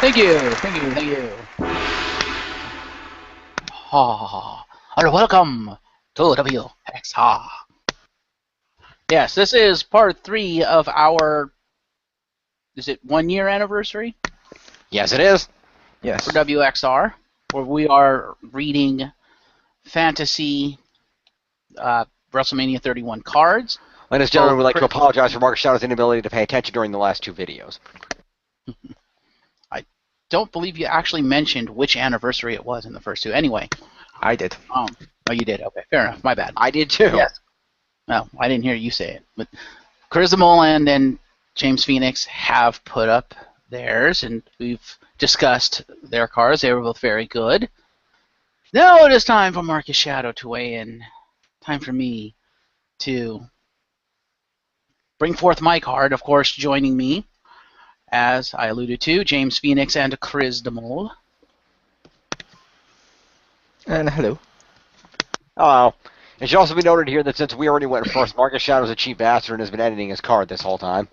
Thank you, thank you, thank you. And welcome to WXR. Yes, this is part 3 of our, is it 1 year anniversary? Yes, it is. Yes. For WXR, where we are reading fantasy WrestleMania 31 cards. Ladies and gentlemen, we'd like to apologize for Marcus Shadow's inability to pay attention during the last 2 videos. I don't believe you actually mentioned which anniversary it was in the first 2. Anyway. I did. Oh, you did. Okay, fair enough. My bad. I did too. Yes. No, I didn't hear you say it. But Chris Moland and James Phoenix have put up theirs, and we've discussed their cards. They were both very good. Now it is time for Marcus Shadow to weigh in. Time for me to bring forth my card. Of course, joining me, as I alluded to, James Phoenix and Chris DeMole. And hello. Hello. It should also be noted here that since we already went first, Marcus Shadow's a cheap bastard and has been editing his card this whole time.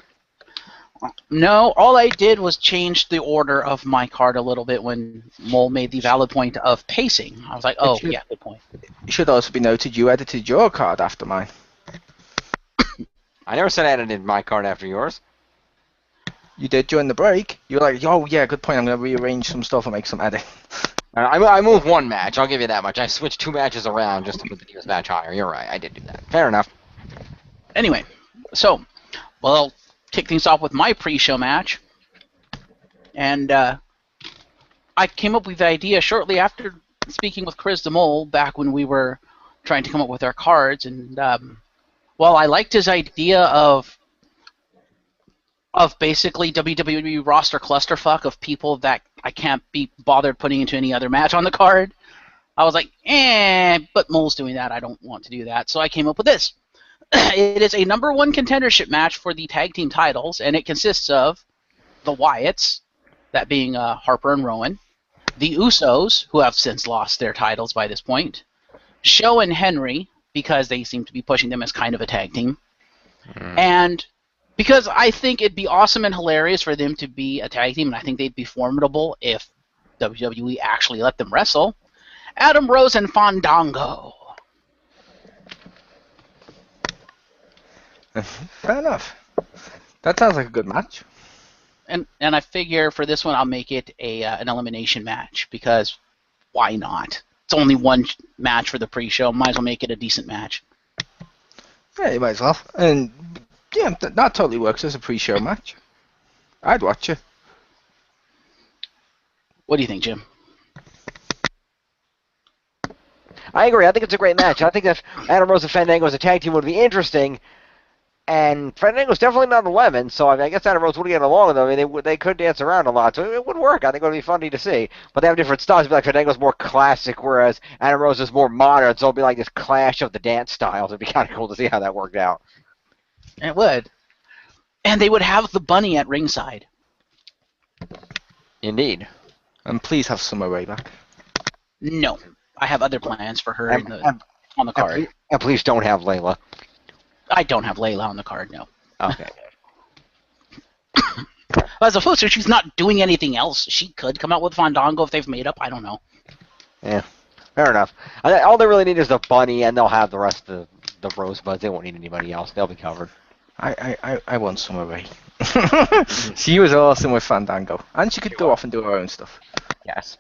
No, all I did was change the order of my card a little bit when Mole made the valid point of pacing. I was like, oh, yeah, good point. It should also be noted you edited your card after mine. I never said I edited my card after yours. You did during the break. You were like, oh, yeah, good point. I'm going to rearrange some stuff and make some edit. I moved 1 match. I'll give you that much. I switched 2 matches around just to put the Divas match higher. You're right. I did do that. Fair enough. Anyway, so, well, I'll kick things off with my pre-show match. And I came up with the idea shortly after speaking with Chris DeMole back when we were trying to come up with our cards. And, well, I liked his idea of basically WWE roster clusterfuck of people that I can't be bothered putting into any other match on the card. I was like, but Mole's doing that. I don't want to do that. So I came up with this. It is a #1 contendership match for the tag team titles, and it consists of the Wyatts, that being Harper and Rowan, the Usos, who have since lost their titles by this point, Show and Henry, because they seem to be pushing them as kind of a tag team, and because I think it'd be awesome and hilarious for them to be a tag team, and I think they'd be formidable if WWE actually let them wrestle, Adam Rose and Fandango. Fair enough. That sounds like a good match. And I figure for this one I'll make it an elimination match, because why not? It's only 1 match for the pre-show. Might as well make it a decent match. Yeah, you might as well. And yeah, that totally works as a pre-show match. I'd watch it. What do you think, Jim? I agree. I think it's a great match. I think that Adam Rose and Fandango as a tag team would be interesting. And Fandango's definitely not 11, so I guess Adam Rose would get along with them. I mean, they could dance around a lot, so it would work. I think it would be funny to see. But they have different styles. It'd be like Fandango's more classic, whereas Adam Rose is more modern, so it'll be like this clash of the dance styles. It'd be kind of cool to see how that worked out. It would. And they would have the bunny at ringside. Indeed. And please have Summer Rae back. No. I have other plans for her on the card. And please don't have Layla. I don't have Layla on the card, no. Okay. As opposed to she's not doing anything else. She could come out with Fandango if they've made up. I don't know. Yeah, fair enough. All they really need is the bunny, and they'll have the rest of the rosebuds. They won't need anybody else. They'll be covered. I want Summer Rae. She was awesome with Fandango. And she could go off and do her own stuff. Yes.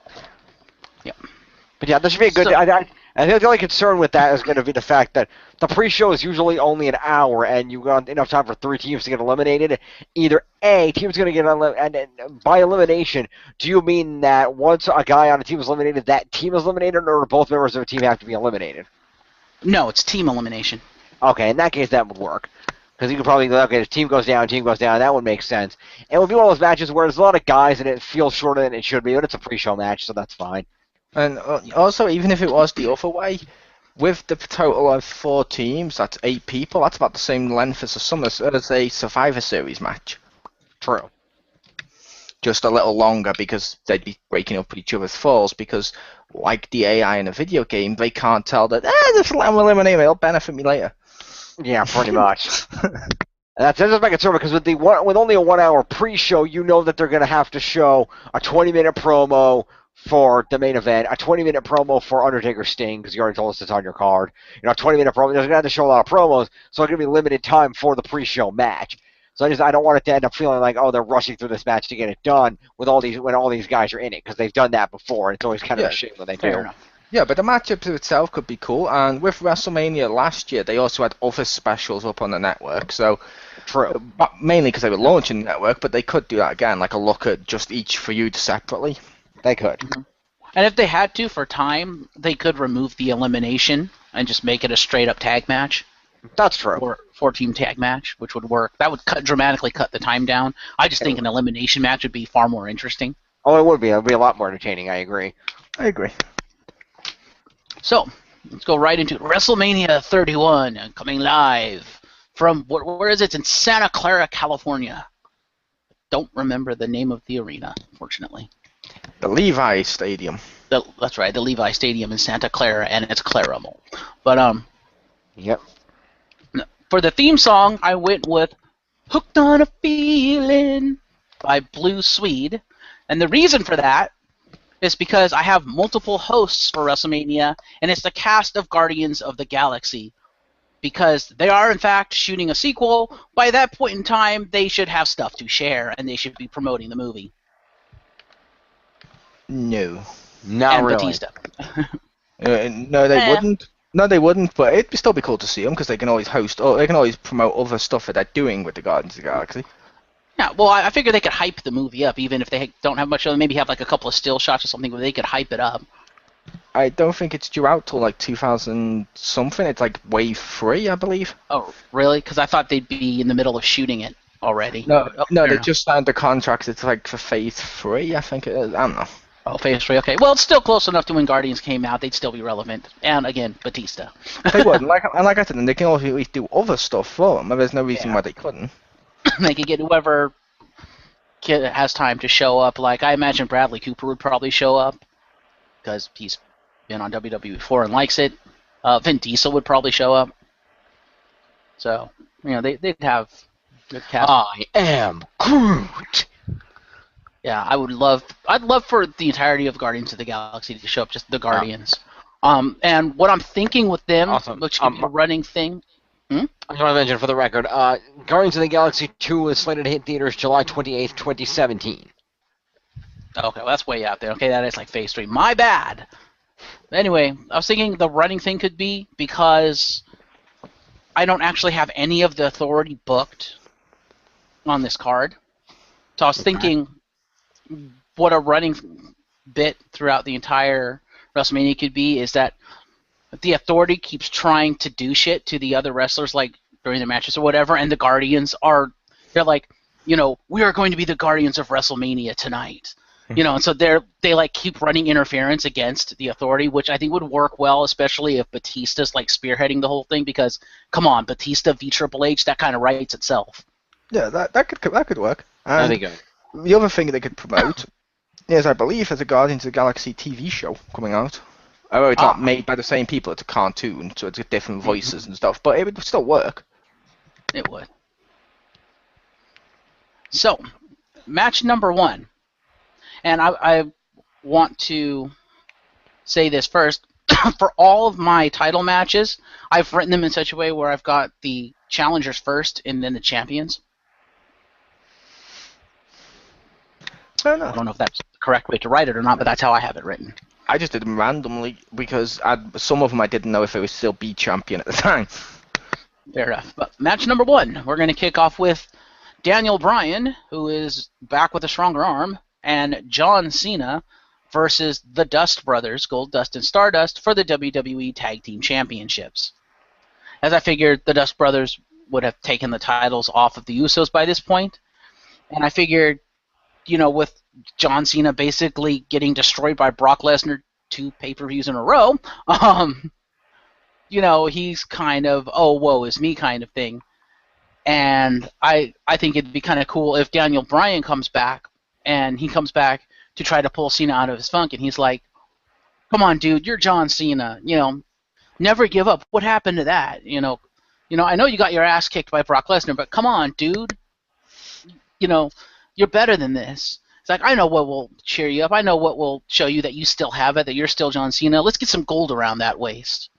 Yeah. But yeah, there should be a good... I think the only concern with that is going to be the fact that the pre-show is usually only an hour, and you've got enough time for 3 teams to get eliminated. Either A, team's going to get eliminated, and by elimination, do you mean that once a guy on a team is eliminated, that team is eliminated, or both members of a team have to be eliminated? No, it's team elimination. Okay, in that case, that would work. Because you could probably go, okay, the team goes down, that would make sense. And it would be one of those matches where there's a lot of guys, and it feels shorter than it should be, but it's a pre-show match, so that's fine. And also, even if it was the other way, with the total of 4 teams, that's 8 people, that's about the same length as a Survivor Series match. True. Just a little longer because they'd be breaking up each other's falls because, like the AI in a video game, they can't tell that, just let them eliminate me, it'll benefit me later. Yeah, pretty much. And that doesn't make it sort of because with only a 1 hour pre-show, you know that they're going to have to show a 20-minute promo for the main event, a 20-minute promo for Undertaker Sting, because you already told us it's on your card. A 20-minute promo. They're going to have to show a lot of promos, so it's going to be limited time for the pre-show match. So I don't want it to end up feeling like, oh, they're rushing through this match to get it done when all these guys are in it, because they've done that before, and it's always kind of a shame when they do. Enough. Yeah, but the matchup itself could be cool, and with WrestleMania last year, they also had other specials up on the network, so True. Mainly because they were launching the network, but they could do that again, like a look at just each feud separately. They could. Mm-hmm. And if they had to, for time, they could remove the elimination and just make it a straight-up tag match. That's true. Or 4-team tag match, which would work. That would dramatically cut the time down. I just think an elimination match would be far more interesting. Oh, it would be. It would be a lot more entertaining. I agree. So, let's go right into WrestleMania 31, coming live from, where is it? It's in Santa Clara, California. Don't remember the name of the arena, fortunately. The Levi Stadium. That's right, the Levi Stadium in Santa Clara, and it's Claramo. But, Yep. For the theme song, I went with Hooked on a Feeling by Blue Swede. And the reason for that is because I have multiple hosts for WrestleMania, and it's the cast of Guardians of the Galaxy. Because they are, in fact, shooting a sequel. By that point in time, they should have stuff to share, and they should be promoting the movie. No. Not and really. Batista. No, they wouldn't. No, they wouldn't, but it'd still be cool to see them because they can always host, or they can always promote other stuff that they're doing with the Guardians of the Galaxy. Yeah, well, I figure they could hype the movie up, even if they don't have much of it. Maybe have like a couple of still shots or something where they could hype it up. I don't think it's due out till like 2000 something. It's like Wave 3, I believe. Oh, really? Because I thought they'd be in the middle of shooting it already. No, Oh, no, fair they enough. just signed the contract. It's like for Phase 3, I think it is. I don't know. Oh, Phase 3, okay. Well, it's still close enough to when Guardians came out. They'd still be relevant. And, again, Batista. They would. Like I said, they can always do other stuff for them. There's no reason why they couldn't. They could get whoever has time to show up. Like, I imagine Bradley Cooper would probably show up because he's been on WWE before and likes it. Vin Diesel would probably show up. So, they'd have good cast. I am Groot. Yeah, I'd love for the entirety of Guardians of the Galaxy to show up, just the Guardians. And what I'm thinking with them, Awesome. which could be a running thing. I just want to mention for the record, Guardians of the Galaxy 2 is slated to hit theaters July 28th, 2017. Okay, well, that's way out there. Okay, that is like Phase 3. My bad. Anyway, I was thinking the running thing could be because I don't actually have any of the Authority booked on this card. So I was thinking what a running bit throughout the entire WrestleMania could be is that the Authority keeps trying to do shit to the other wrestlers, like during the matches or whatever, and the Guardians they're like, we are going to be the Guardians of WrestleMania tonight. And so they like keep running interference against the Authority, which I think would work well, especially if Batista's like spearheading the whole thing, because come on, Batista v Triple H, that kind of writes itself. Yeah, that could work. I And think good. the other thing they could promote is, I believe, there's a Guardians of the Galaxy TV show coming out. Although it's not made by the same people, it's a cartoon, so it's got different voices and stuff, but it would still work. It would. So, match number 1. And I want to say this first. For all of my title matches, I've written them in such a way where I've got the challengers first and then the champions. I don't know. I don't know if that's the correct way to write it or not, but that's how I have it written. I just did them randomly because some of them I didn't know if it would still be champion at the time. Fair enough. But match number 1, we're going to kick off with Daniel Bryan, who is back with a stronger arm, and John Cena versus the Dust Brothers, Goldust and Stardust, for the WWE Tag Team Championships. As I figured, the Dust Brothers would have taken the titles off of the Usos by this point, and I figured, with John Cena basically getting destroyed by Brock Lesnar 2 pay-per-views in a row, he's kind of, oh, woe is me kind of thing. And I think it'd be kind of cool if Daniel Bryan comes back, and he comes back to try to pull Cena out of his funk, and he's like, come on, dude, you're John Cena, never give up. What happened to that? I know you got your ass kicked by Brock Lesnar, but come on, dude. You're better than this. It's like, I know what will cheer you up. I know what will show you that you still have it, that you're still John Cena. Let's get some gold around that waist.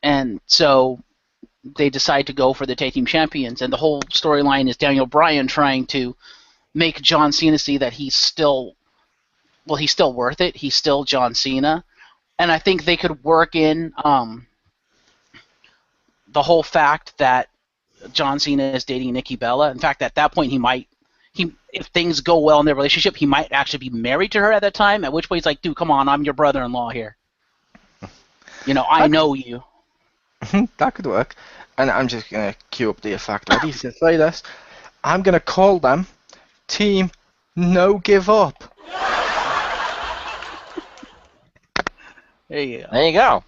And so they decide to go for the tag team champions, and the whole storyline is Daniel Bryan trying to make John Cena see that he's still worth it. He's still John Cena. And I think they could work in the whole fact that John Cena is dating Nikki Bella. In fact, at that point, if things go well in their relationship, he might actually be married to her at that time, at which point he's like, dude, come on, I'm your brother-in-law here. I know you. That could work. And I'm just going to cue up the effect ready to say this. I'm going to call them Team No Give Up. There you go. There you go.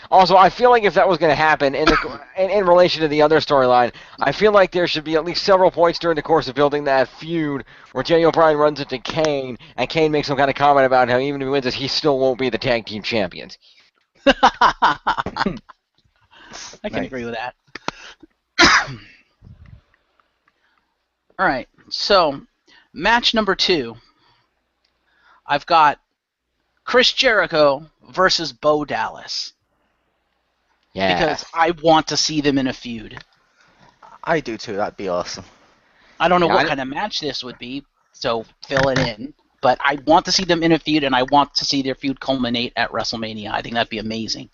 Also, I feel like if that was going to happen in relation to the other storyline, I feel like there should be at least several points during the course of building that feud where Daniel Bryan runs into Kane, and Kane makes some kind of comment about how even if he wins this, he still won't be the tag team champions. I can agree with that. All right, so match number 2. I've got Chris Jericho versus Bo Dallas. Yeah. Because I want to see them in a feud. I do too. That'd be awesome. I don't know what kind of match this would be, so fill it in. But I want to see them in a feud, and I want to see their feud culminate at WrestleMania. I think that'd be amazing.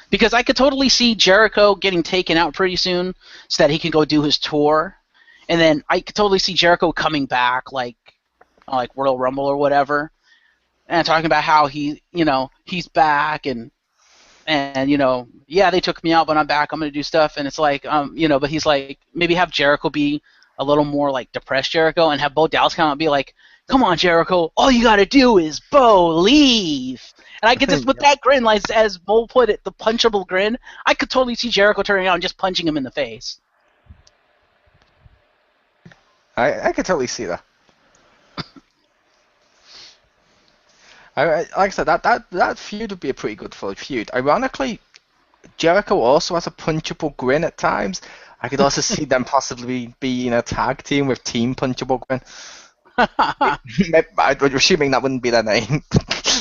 Because I could totally see Jericho getting taken out pretty soon so that he can go do his tour. And then I could totally see Jericho coming back, like Royal Rumble or whatever, and talking about how he's back and yeah, they took me out, but I'm back. I'm gonna do stuff, and it's like, but he's like, maybe have Jericho be a little more like depressed Jericho, and have Bo Dallas come out and be like, come on, Jericho, all you gotta do is believe. And I could just with that grin, like as Mo put it, the punchable grin. I could totally see Jericho turning out and just punching him in the face. I could totally see that. Like I said, that feud would be a pretty good feud. Ironically, Jericho also has a punchable grin at times. I could also see them possibly being a tag team with Team Punchable Grin. I'm assuming that wouldn't be their name.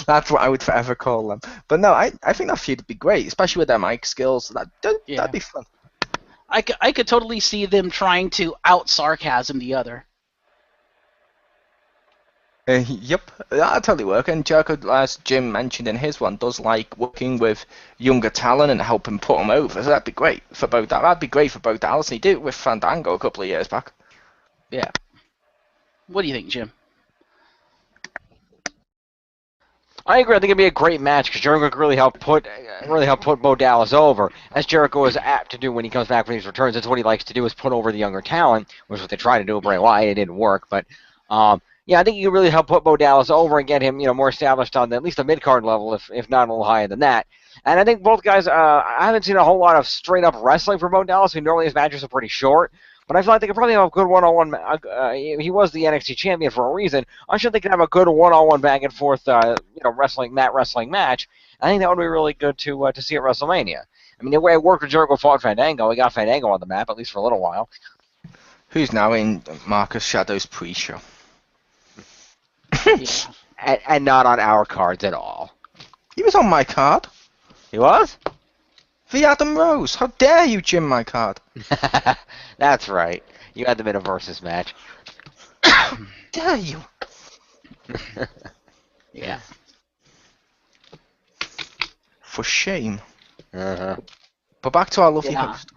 That's what I would forever call them. But no, I think that feud would be great, especially with their mic skills. That'd be fun. I could totally see them trying to out-sarcasm the other. Yep, that'll totally work. And Jericho, as Jim mentioned in his one, does like working with younger talent and helping put them over. So that'd be great for both. That'd be great for both Dallas. He did it with Fandango a couple of years back. Yeah. What do you think, Jim? I agree. I think it'd be a great match because Jericho could really help put Bo Dallas over, as Jericho is apt to do when he comes back from these returns. That's what he likes to do, is put over the younger talent, which is what they tried to do with Bray Wyatt. It didn't work, but yeah, I think you can really help put Bo Dallas over and get him, more established on at least the mid-card level, if not a little higher than that. And I think both guys, I haven't seen a whole lot of straight-up wrestling from Bo Dallas. Normally his matches are pretty short, but I feel like they could probably have a good one-on-one. He was the NXT champion for a reason. I'm sure they could have a good one-on-one back-and-forth, wrestling match. I think that would be really good to see at WrestleMania. I mean, the way it worked with Jericho fought Fandango, we got Fandango on the map, at least for a little while. Who's now in Marcus Shadow's pre-show. Yeah. and not on our cards at all. He was on my card. He was? The Adam Rose. How dare you, Jim, my card? That's right. You had them in a versus match. Dare you? Yeah. For shame. Uh-huh. But back to our lovely host.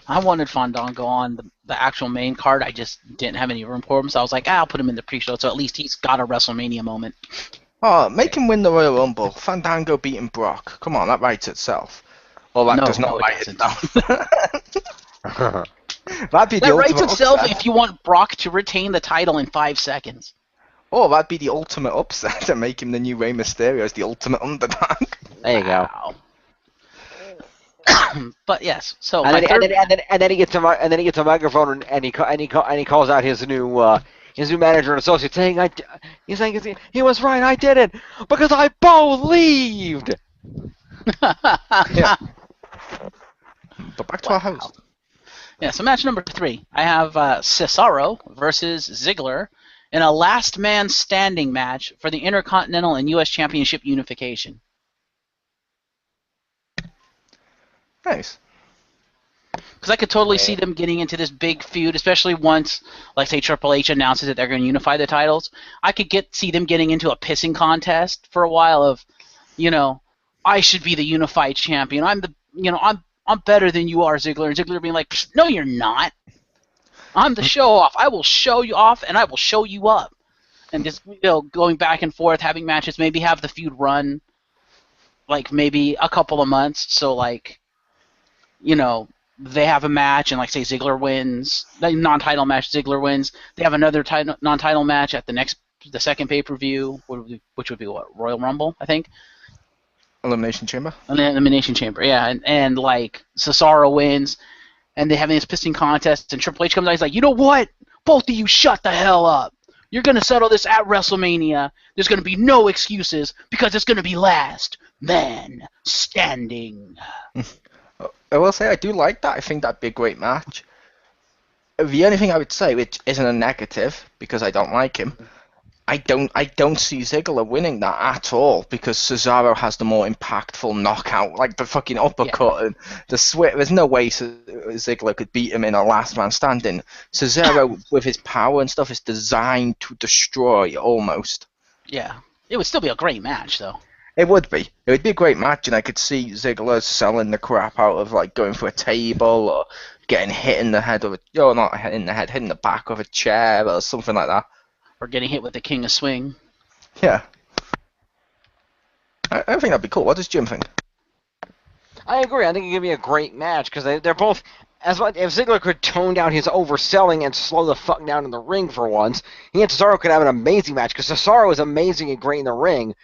I wanted Fandango on the actual main card. I just didn't have any room for him, so I was like, I'll put him in the pre-show, so at least he's got a WrestleMania moment. Oh, make him win the Royal Rumble. Fandango beating Brock. Come on, that writes itself. Well, that does not write it down. That'd be the that writes ultimate itself upset. if you want Brock to retain the title in 5 seconds. Oh, that'd be the ultimate upset to make him the new Rey Mysterio as the ultimate underdog. There you go. But yes, so and then he gets a microphone and he calls out his new manager and associate saying he's saying he was right, I did it because I believed. Yeah. But back to our host. Yeah, so match number 3. I have Cesaro versus Ziggler in a last man standing match for the Intercontinental and U.S. Championship unification. Nice. Because I could totally see them getting into this big feud, especially once, like, say, Triple H announces that they're going to unify the titles. I could see them getting into a pissing contest for a while of, I should be the unified champion. I'm better than you are, Ziggler. And Ziggler being like, no, you're not. I'm the show off. I will show you off, and I will show you up. And just, going back and forth, having matches, maybe have the feud run, like, maybe a couple of months. So, like, they have a match, and, like, say, Ziggler wins. The non-title match, Ziggler wins. They have another non-title match at the second pay-per-view, which would be what? Royal Rumble, I think? Elimination Chamber? Elimination Chamber, yeah. And like, Cesaro wins, and they have this pissing contest, and Triple H comes out, he's like, you know what? Both of you shut the hell up. You're going to settle this at WrestleMania. There's going to be no excuses, because it's going to be last man standing. I will say I do like that. I think that'd be a great match. The only thing I would say, which isn't a negative, because I don't like him, I don't see Ziggler winning that at all, because Cesaro has the more impactful knockout, like the fucking uppercut and the switch. There's no way Ziggler could beat him in a last man standing. Cesaro, with his power and stuff, is designed to destroy almost. Yeah, it would still be a great match, though. It would be. It would be a great match, and I could see Ziggler selling the crap out of, like, going for a table or getting hit in the head of not hit in the head, hit in the back of a chair or something like that. Or getting hit with the King of Swing. Yeah. I think that'd be cool. What does Jim think? I agree. I think it could be a great match, because they're both... As much, if Ziggler could tone down his overselling and slow the fuck down in the ring for once, he and Cesaro could have an amazing match, because Cesaro is amazing and great in the ring.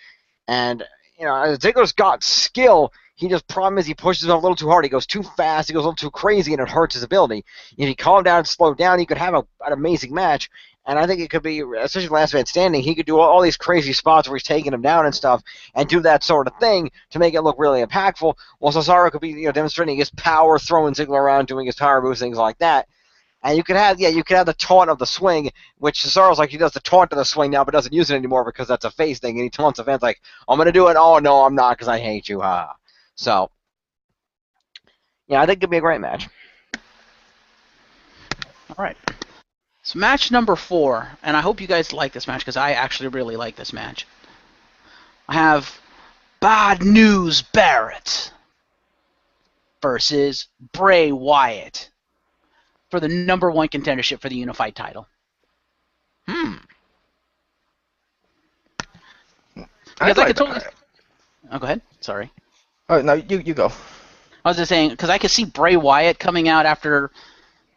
And, Ziggler's got skill. Problem is he pushes him a little too hard. He goes too fast. He goes a little too crazy, and it hurts his ability. If he calmed down and slowed down, he could have an amazing match. And I think it could be, especially last man standing, he could do all these crazy spots where he's taking him down and stuff, and do that sort of thing to make it look really impactful. While Cesaro could be, demonstrating his power, throwing Ziggler around, doing his power moves, things like that. And you could have the taunt of the swing, which Cesaro's like, he does the taunt of the swing now, but doesn't use it anymore because that's a face thing, and he taunts the fans like, I'm going to do it. Oh, no, I'm not, because I hate you. Ha. So, yeah, I think it could be a great match. All right. So match number 4, and I hope you guys like this match, because I actually really like this match. I have Bad News Barrett versus Bray Wyatt for the number 1 contendership for the unified title. Because I could totally... Oh, go ahead. Sorry. Oh, no, you go. I was just saying, because I could see Bray Wyatt coming out after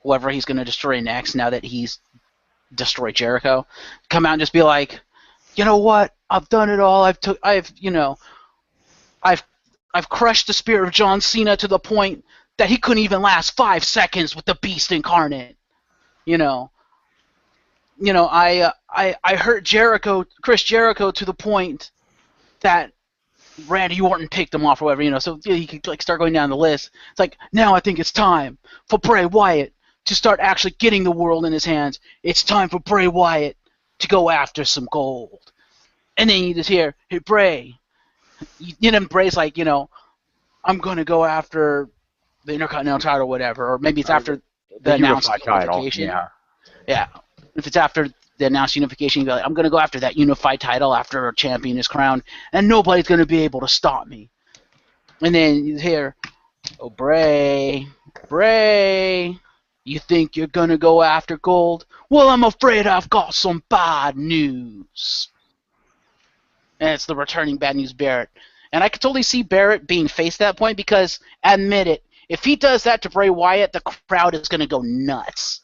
whoever he's going to destroy next, now that he's destroyed Jericho, come out and just be like, you know what? I've done it all. I've crushed the spirit of John Cena to the point that he couldn't even last 5 seconds with the Beast incarnate. I hurt Chris Jericho to the point that Randy Orton picked him off or whatever, so he could like start going down the list. It's like, now I think it's time for Bray Wyatt to start actually getting the world in his hands. It's time for Bray Wyatt to go after some gold. And then you just hear, hey, Bray. And Bray's like, I'm going to go after the Intercontinental title or whatever. Or maybe it's after the announced unification. Yeah. If it's after the announced unification, like, I'm going to go after that unified title after a champion is crowned, and nobody's going to be able to stop me. And then you hear, oh, Bray, you think you're going to go after gold? Well, I'm afraid I've got some bad news. And it's the returning Bad News Barrett. And I could totally see Barrett being faced at that point, because, admit it, if he does that to Bray Wyatt, the crowd is going to go nuts.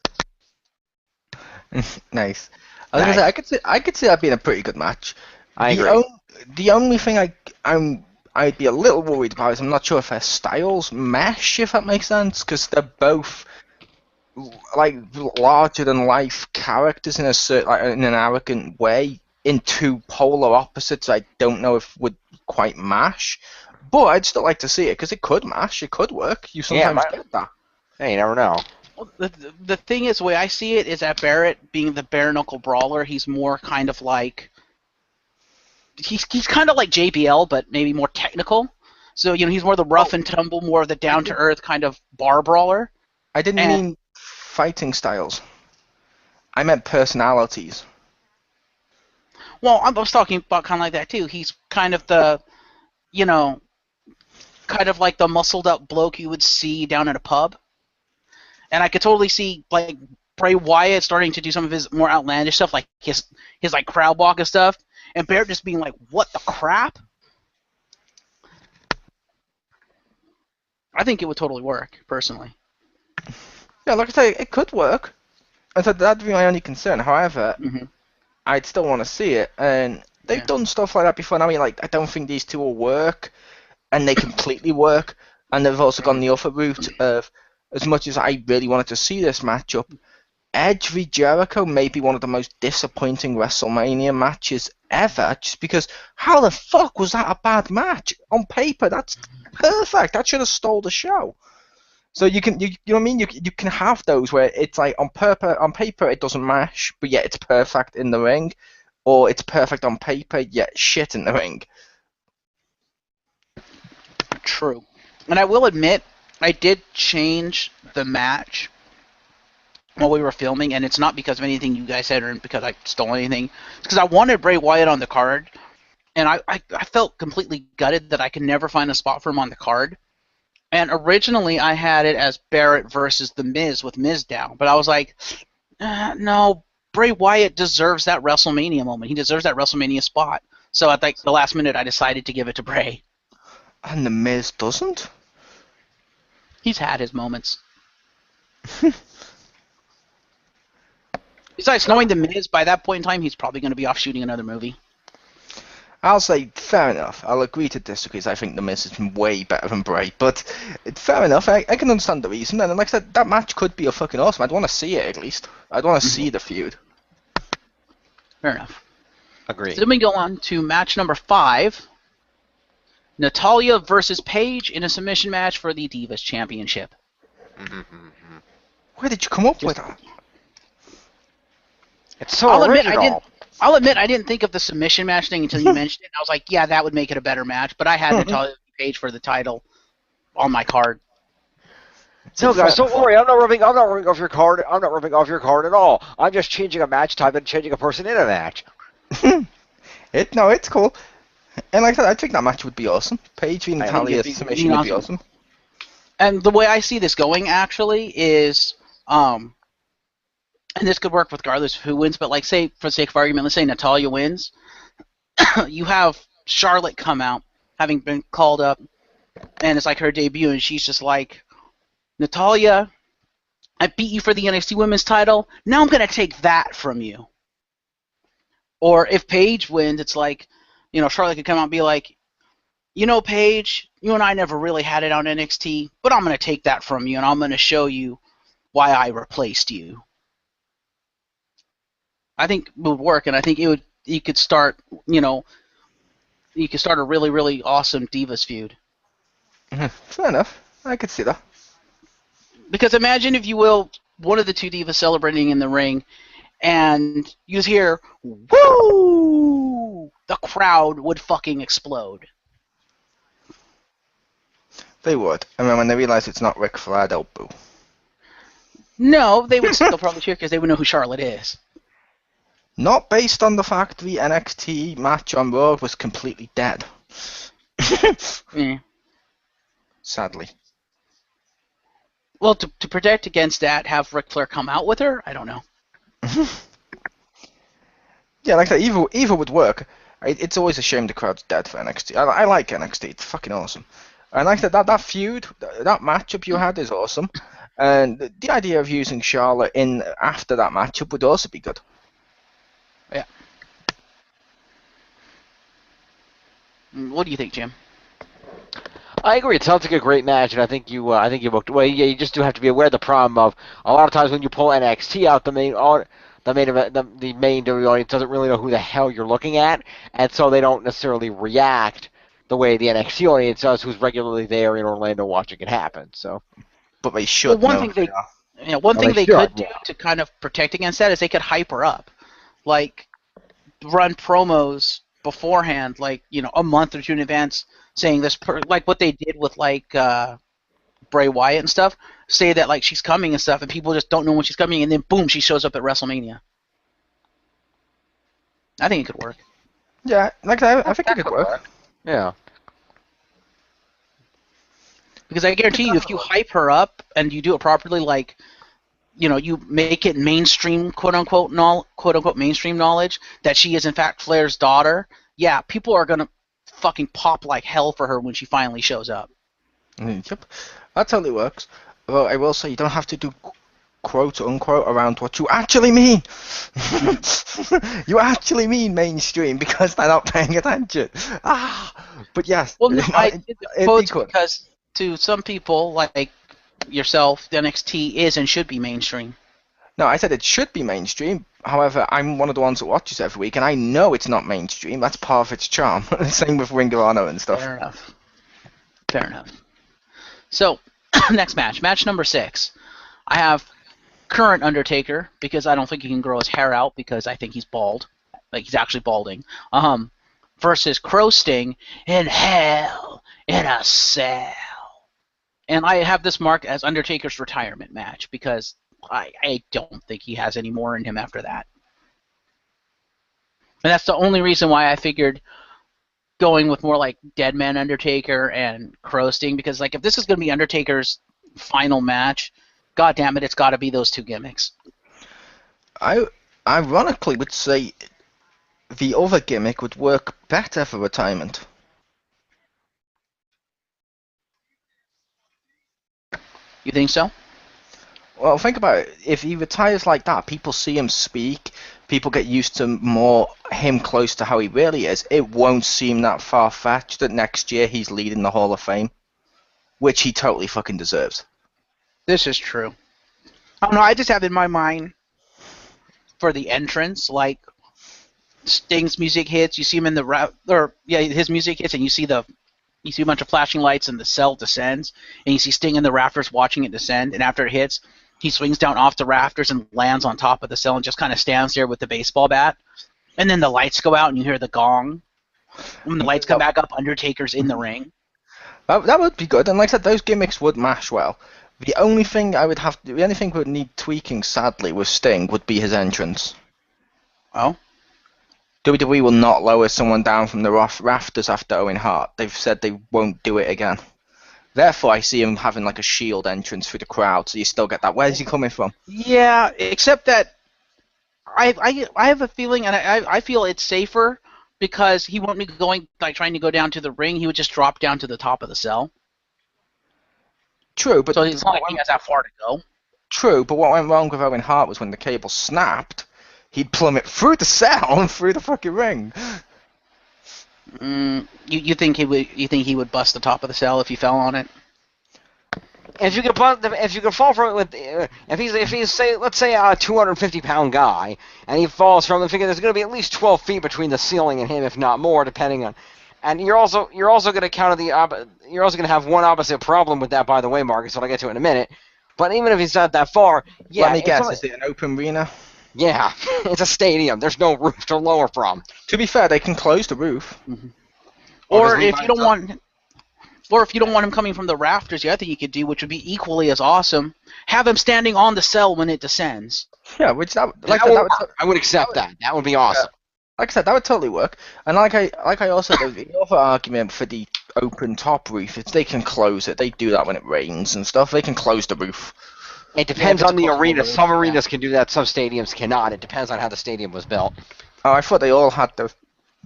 Nice. I was gonna say, I could see that being a pretty good match. I agree. The only thing I'd be a little worried about is I'm not sure if their styles mesh, if that makes sense, because they're both like larger than life characters in in an arrogant way, in two polar opposites. I don't know if would quite mash. But I'd still like to see it because it could mash, it could work. You sometimes get that. Hey, you never know. Well, the thing is, the way I see it is that Barrett, being the bare knuckle brawler, he's more kind of like he's kind of like JBL, but maybe more technical. So he's more the rough and tumble, more of the down to earth kind of bar brawler. I didn't mean fighting styles. I meant personalities. Well, I was talking about kind of like that too. He's kind of the, kind of like the muscled up bloke you would see down at a pub. And I could totally see like Bray Wyatt starting to do some of his more outlandish stuff, like his like crowd walk and stuff, and Barrett just being like, "What the crap?" I think it would totally work, personally. Yeah, like I say, it could work. I said that'd be my only concern. However, I'd still want to see it, and they've done stuff like that before. I mean, like, I don't think these two will work, and they completely work. And they've also gone the other route of, as much as I really wanted to see this matchup, Edge v Jericho may be one of the most disappointing WrestleMania matches ever, just because how the fuck was that a bad match? On paper, that's perfect. That should have stole the show. So you know what I mean? You can have those where it's like on paper it doesn't mash, but yet it's perfect in the ring, or it's perfect on paper yet shit in the ring. True. And I will admit, I did change the match while we were filming, and it's not because of anything you guys said or because I stole anything. It's because I wanted Bray Wyatt on the card, and I felt completely gutted that I could never find a spot for him on the card. And originally I had it as Barrett versus The Miz with Miz down, but I was like, no, Bray Wyatt deserves that WrestleMania moment. He deserves that WrestleMania spot. So at the last minute, I decided to give it to Bray. And The Miz doesn't? He's had his moments. Besides, knowing The Miz, by that point in time, he's probably going to be off shooting another movie. I'll say, fair enough. I'll agree to disagree, because I think The Miz is way better than Bray. But fair enough. I can understand the reason. And like I said, that match could be a fucking awesome. I'd want to see it, at least. I'd want to see the feud. Fair enough. Agreed. So then we go on to match number 5. Natalya versus Paige in a submission match for the Divas Championship. Where did you come up with that? It's so original. I'll admit I didn't think of the submission match thing until you mentioned it. And I was like, yeah, that would make it a better match. But I had Natalya Paige for the title on my card. No, guys, don't worry. I'm not rubbing off your card. I'm not rubbing off your card at all. I'm just changing a match type and changing a person in a match. It's cool. And like I said, I think that match would be awesome. Paige v Natalya submission would be awesome. And the way I see this going, actually, is... and this could work regardless of who wins, but like, say, for the sake of argument, let's say Natalya wins. You have Charlotte come out, having been called up, and it's like her debut, and she's just like, Natalya, I beat you for the NXT Women's title, now I'm going to take that from you. Or if Paige wins, it's like, Charlotte could come out and be like, Paige, you and I never really had it on NXT, but I'm going to take that from you, and I'm going to show you why I replaced you. I think it would work, and I think you could start a really, really awesome Divas feud. Fair enough. I could see that. Because imagine, if you will, one of the two Divas celebrating in the ring, and you just hear, woo! The crowd would fucking explode. They would. And then when they realize it's not Ric Flair, they'll boo. No, they would still probably cheer because they would know who Charlotte is. Not based on the fact the NXT match on Raw was completely dead. Sadly. Well, to protect against that, have Ric Flair come out with her? I don't know. Yeah, like that, either would work. It's always a shame the crowd's dead for NXT. I like NXT. It's fucking awesome. And like that feud, that matchup you had is awesome. And the idea of using Charlotte in after that matchup would also be good. Yeah. What do you think, Jim? I agree. It sounds like a great match, and I think you booked. Well, yeah, you just do have to be aware of the problem of a lot of times when you pull NXT out, the main WWE audience doesn't really know who the hell you're looking at, and so they don't necessarily react the way the NXT audience does, who's regularly there in Orlando watching it happen. So, But they should Well, know. one thing they they should, could do yeah. to kind of protect against that is they could hype her up, like run promos beforehand, like a month or two in advance, saying this, like what they did with like Bray Wyatt and stuff. Say that like she's coming and stuff, and people just don't know when she's coming, and then boom, she shows up at WrestleMania. I think it could work. Yeah, like I think it could work. Yeah. Because I guarantee you, if you hype her up and you do it properly, like, you make it mainstream, quote unquote mainstream knowledge that she is in fact Flair's daughter. Yeah, people are gonna fucking pop like hell for her when she finally shows up. Yep, that totally works. Well, I will say you don't have to do quote unquote around what you actually mean. You actually mean mainstream because they're not paying attention. But yes. Well, no, I did the quotes could. because to some people like yourself, the NXT is and should be mainstream. No, I said it should be mainstream. However, I'm one of the ones that watches every week, and I know it's not mainstream. That's part of its charm. Same with Ring of Honor and stuff. Fair enough. So, next match number 6. I have current Undertaker, because I don't think he can grow his hair out, because I think he's bald. Like, he's actually balding. Versus Crow Sting in Hell in a Cell. And I have this marked as Undertaker's retirement match, because I don't think he has any more in him after that. And that's the only reason why I figured going with more like Deadman Undertaker and Crow Sting, because like if this is going to be Undertaker's final match, god damn it, it's got to be those two gimmicks. I ironically would say the other gimmick would work better for retirement. You think so? Well, think about it. If he retires like that, people see him speak, people get used to more him close to how he really is. It won't seem that far-fetched that next year he's leading the Hall of Fame, which he totally fucking deserves. This is true. I don't know, I just have in my mind for the entrance, like Sting's music hits, you see him in the his music hits, and you see a bunch of flashing lights, and the cell descends, and you see Sting in the rafters watching it descend, and after it hits, he swings down off the rafters and lands on top of the cell and just kind of stands there with the baseball bat. And then the lights go out and you hear the gong. When the lights come back up, Undertaker's in the ring. That would be good, and like I said, those gimmicks would mash well. The only thing would need tweaking, sadly, with Sting would be his entrance. Oh? WWE will not lower someone down from the rafters after Owen Hart. They've said they won't do it again. Therefore, I see him having like a Shield entrance through the crowd, so you still get that. Where's he coming from? Yeah, except that I have a feeling, and I feel it's safer because he won't be trying to go down to the ring. He would just drop down to the top of the cell. True, but so it's not like he has that far to go. True, but what went wrong with Owen Hart was when the cable snapped, he'd plummet through the cell and through the fucking ring. You think he would bust the top of the cell if he fell on it? If you could fall from it with, if he's say, let's say a 250-pound guy, and he falls from it, figure there's going to be at least 12 feet between the ceiling and him, if not more, depending on. And you're also going to counter you're also going to have one opposite problem with that, by the way, Marcus. What I'll get to in a minute. But even if he's not that far, yeah. Let me guess, is it an open arena? Yeah, it's a stadium. There's no roof to lower from. To be fair, they can close the roof. Mm-hmm. Or if you don't want him coming from the rafters, the other thing you could do, which would be equally as awesome, have him standing on the cell when it descends. Yeah, I would accept that. That would be awesome. Like I said, that would totally work. And like I also said, the other argument for the open top roof is they can close it. They do that when it rains and stuff. They can close the roof. It depends on the arena. Some arenas can do that. Some stadiums cannot. It depends on how the stadium was built. Oh, I thought they all had the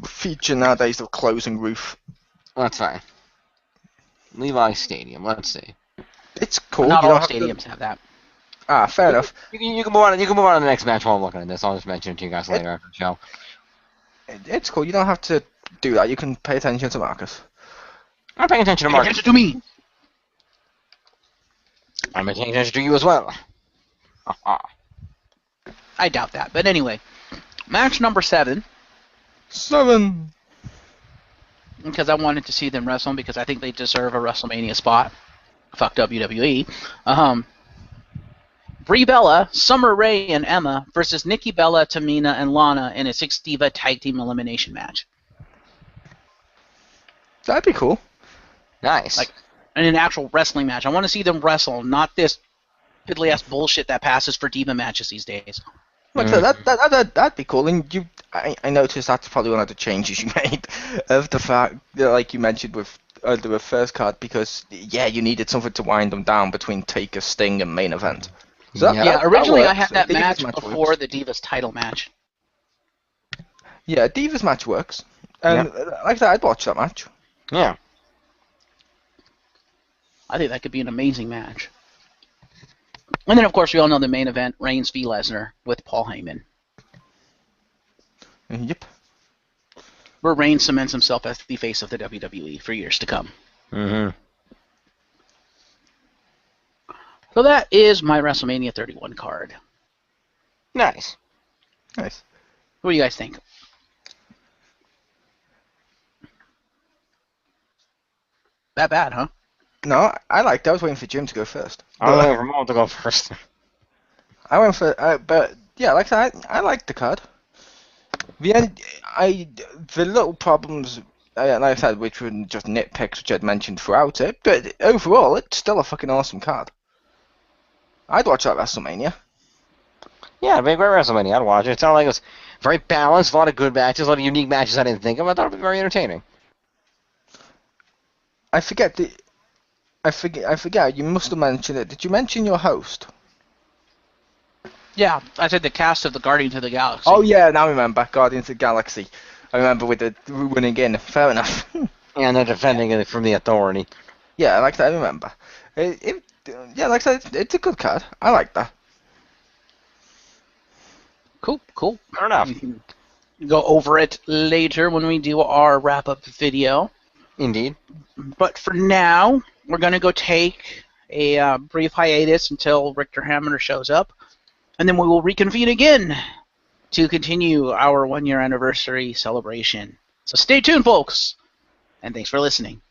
feature nowadays of closing roof. That's fine. Levi Stadium. Let's see. It's cool. Not all stadiums have that. Ah, fair enough. You can move on. You can move on to the next match while I'm looking at this. I'll just mention it to you guys later after the show. It's cool. You don't have to do that. You can pay attention to Marcus. I'm paying attention to Marcus. Pay attention to me. I'm paying attention to you as well. I doubt that. But anyway, match number 7. 7. because I wanted to see them wrestle because I think they deserve a WrestleMania spot. Fuck WWE. Brie Bella, Summer Rae, and Emma versus Nikki Bella, Tamina, and Lana in a 6-diva tag team elimination match. That'd be cool. Nice. Like, in an actual wrestling match. I want to see them wrestle, not this piddly-ass bullshit that passes for diva matches these days. Like that'd be cool. And I noticed that's probably one of the changes you made of the fact that, like you mentioned with the first card, because you needed something to wind them down between Taker, Sting, and main event. So originally I works. had that Divas match before works. the Divas title match. Yeah, Divas match works. And like that, I'd watch that match. Yeah. I think that could be an amazing match. And then, of course, we all know the main event, Reigns v. Lesnar with Paul Heyman, Yep. where Reigns cements himself as the face of the WWE for years to come. Mm-hmm. So that is my WrestleMania 31 card. Nice. Nice. What do you guys think? That bad, huh? No, I liked it. I was waiting for Jim to go first. I was waiting for Mom to go first. I went for, but yeah, like that, I liked the card. The little problems, like I said, which were just nitpicks, which I'd mentioned throughout it, but overall, it's still a fucking awesome card. I'd watch that WrestleMania. Yeah, it'd be a great WrestleMania. I'd watch it. It sounded like it was very balanced, a lot of good matches, a lot of unique matches I didn't think of. I thought it'd be very entertaining. I forget. You must have mentioned it. Did you mention your host? Yeah, I said the cast of the Guardians of the Galaxy. Oh yeah, now I remember. Guardians of the Galaxy. I remember with the running in. Fair enough. And they're defending it from the Authority. Yeah, like that. I remember. Yeah, like I said, it's a good card. I like that. Cool. Fair enough. We can go over it later when we do our wrap-up video. Indeed. But for now, we're going to go take a brief hiatus until Richter Hammer shows up. And then we will reconvene again to continue our 1-year anniversary celebration. So stay tuned, folks. And thanks for listening.